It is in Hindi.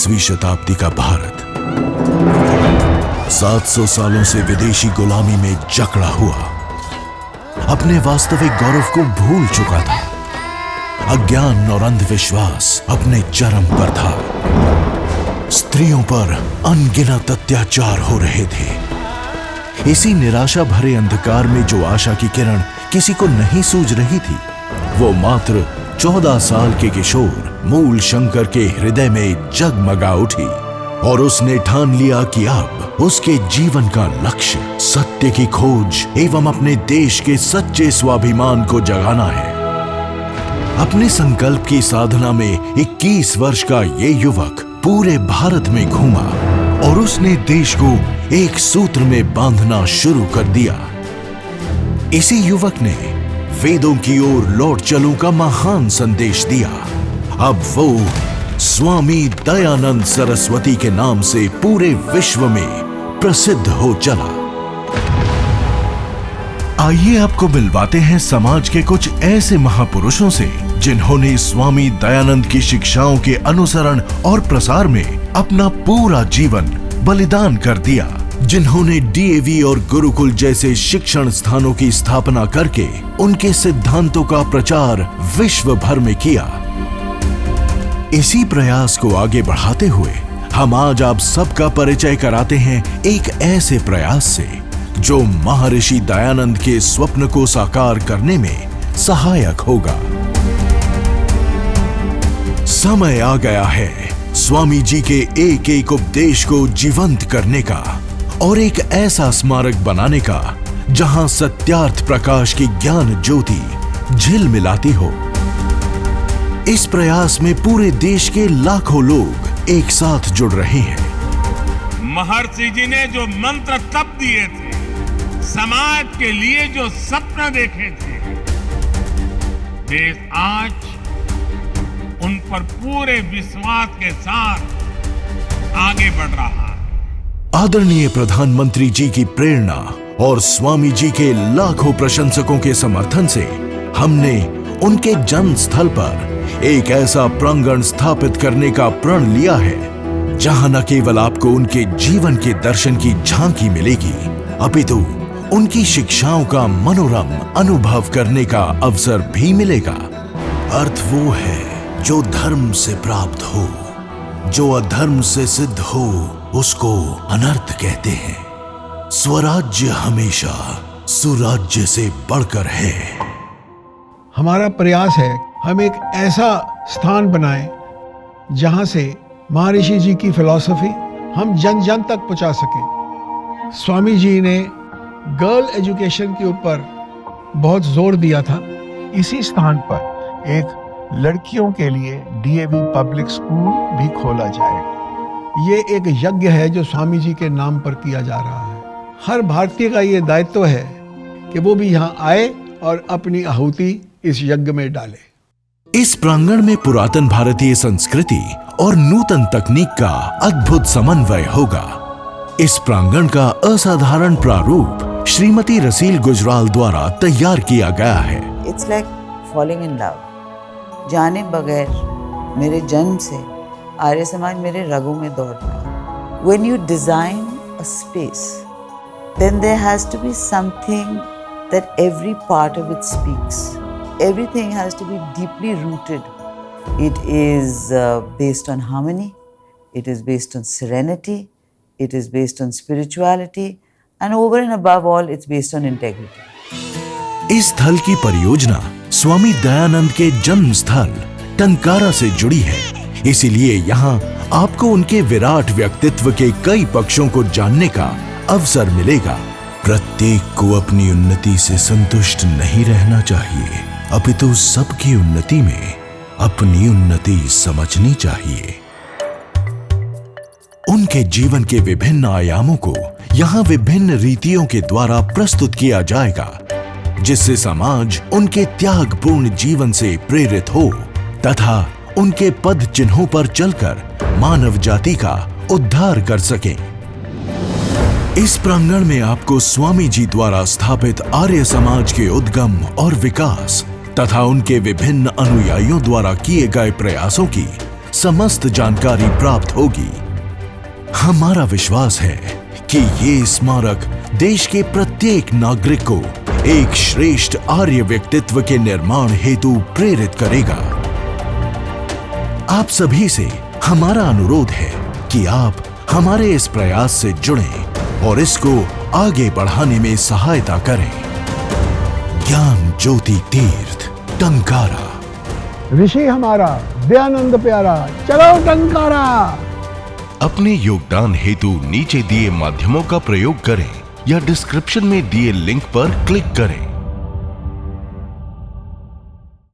19वीं शताब्दी का भारत 700 सालों से विदेशी गुलामी में जकड़ा हुआ अपने वास्तविक गौरव को भूल चुका था। अज्ञान और अंधविश्वास अपने चरम पर था। स्त्रियों पर अनगिनत अत्याचार हो रहे थे। इसी निराशा भरे अंधकार में जो आशा की किरण किसी को नहीं सूझ रही थी, वो मात्र 14 साल के किशोर मूल शंकर के हृदय में जगमगा उठी और उसने ठान लिया कि अब उसके जीवन का लक्ष्य सत्य की खोज एवं अपने देश के सच्चे स्वाभिमान को जगाना है। अपने संकल्प की साधना में 21 वर्ष का ये युवक पूरे भारत में घूमा और उसने देश को एक सूत्र में बांधना शुरू कर दिया। इसी युवक ने वेदों की ओर लौट चलूं का महान संदेश दिया। अब वो स्वामी दयानंद सरस्वती के नाम से पूरे विश्व में प्रसिद्ध हो चला। आइए आपको मिलवाते हैं समाज के कुछ ऐसे महापुरुषों से जिन्होंने स्वामी दयानंद की शिक्षाओं के अनुसरण और प्रसार में अपना पूरा जीवन बलिदान कर दिया, जिन्होंने डीएवी और गुरुकुल जैसे शिक्षण स्थानों की स्थापना करके उनके सिद्धांतों का प्रचार विश्व भर में किया। इसी प्रयास को आगे बढ़ाते हुए हम आज आप सबका परिचय कराते हैं एक ऐसे प्रयास से जो महर्षि दयानंद के स्वप्न को साकार करने में सहायक होगा। समय आ गया है स्वामी जी के एक एक उपदेश को जीवंत करने का और एक ऐसा स्मारक बनाने का जहां सत्यार्थ प्रकाश की ज्ञान ज्योति झिलमिलाती हो। इस प्रयास में पूरे देश के लाखों लोग एक साथ जुड़ रहे हैं। महर्षि जी ने जो मंत्र तप दिए थे, समाज के लिए जो सपना देखे थे, देश आज उन पर पूरे विश्वास के साथ आगे बढ़ रहा है। आदरणीय प्रधानमंत्री जी की प्रेरणा और स्वामी जी के लाखों प्रशंसकों के समर्थन से हमने उनके जन्म स्थल पर एक ऐसा प्रांगण स्थापित करने का प्रण लिया है जहां न केवल आपको उनके जीवन के दर्शन की झांकी मिलेगी, अपितु उनकी शिक्षाओं का मनोरम अनुभव करने का अवसर भी मिलेगा। अर्थ वो है जो धर्म से प्राप्त हो, जो अधर्म से सिद्ध हो उसको अनर्थ कहते हैं। स्वराज्य हमेशा सुराज्य से बढ़कर है। हमारा प्रयास है हम एक ऐसा स्थान बनाएं जहां से महर्षि जी की फिलॉसफी हम जन जन तक पहुंचा सकें। स्वामी जी ने गर्ल एजुकेशन के ऊपर बहुत जोर दिया था। इसी स्थान पर एक लड़कियों के लिए डीएवी पब्लिक स्कूल भी खोला जाएगा। ये एक यज्ञ है जो स्वामी जी के नाम पर किया जा रहा है। हर भारतीय का ये दायित्व है कि वो भी यहाँ आए और अपनी आहुति इस यज्ञ में डाले। इस प्रांगण में पुरातन भारतीय संस्कृति और नूतन तकनीक का अद्भुत समन्वय होगा। इस प्रांगण का असाधारण प्रारूप श्रीमती रसील गुजराल द्वारा तैयार किया गया है। It's like falling in love। जाने बगैर मेरे जन्म से आर्य समाज मेरे रगों में दौड़ रहा है। When you design a space, then there has to be something that every part of it speaks. Everything has to be deeply rooted. It is based on harmony, it is based on serenity, it is based on spirituality, and over and above all, it's based on integrity. इस स्थल की परियोजना स्वामी दयानंद के जन्म स्थल टंकारा से जुड़ी है, इसीलिए यहाँ आपको उनके विराट व्यक्तित्व के कई पक्षों को जानने का अवसर मिलेगा। प्रत्येक को अपनी उन्नति से संतुष्ट नहीं रहना चाहिए, अपितु सबकी उन्नति में अपनी उन्नति समझनी चाहिए। उनके जीवन के विभिन्न आयामों को यहाँ विभिन्न रीतियों के द्वारा प्रस्तुत किया जाएगा, जिससे समाज उनके त्यागपूर्ण जीवन से प्रेरित हो तथा उनके पद चिन्हों पर चलकर मानव जाति का उद्धार कर सके। इस प्रांगण में आपको स्वामी जी द्वारा स्थापित आर्य समाज के उद्गम और विकास तथा उनके विभिन्न अनुयायियों द्वारा किए गए प्रयासों की समस्त जानकारी प्राप्त होगी। हमारा विश्वास है कि ये स्मारक देश के प्रत्येक नागरिक को एक श्रेष्ठ आर्य व्यक्तित्व के निर्माण हेतु प्रेरित करेगा। आप सभी से हमारा अनुरोध है कि आप हमारे इस प्रयास से जुड़ें और इसको आगे बढ़ाने में सहायता करें। ज्ञान ज्योति तीर्थ, टंकारा। ऋषि हमारा दयानंद प्यारा, चलो टंकारा। अपने योगदान हेतु नीचे दिए माध्यमों का प्रयोग करें या डिस्क्रिप्शन में दिए लिंक पर क्लिक करें।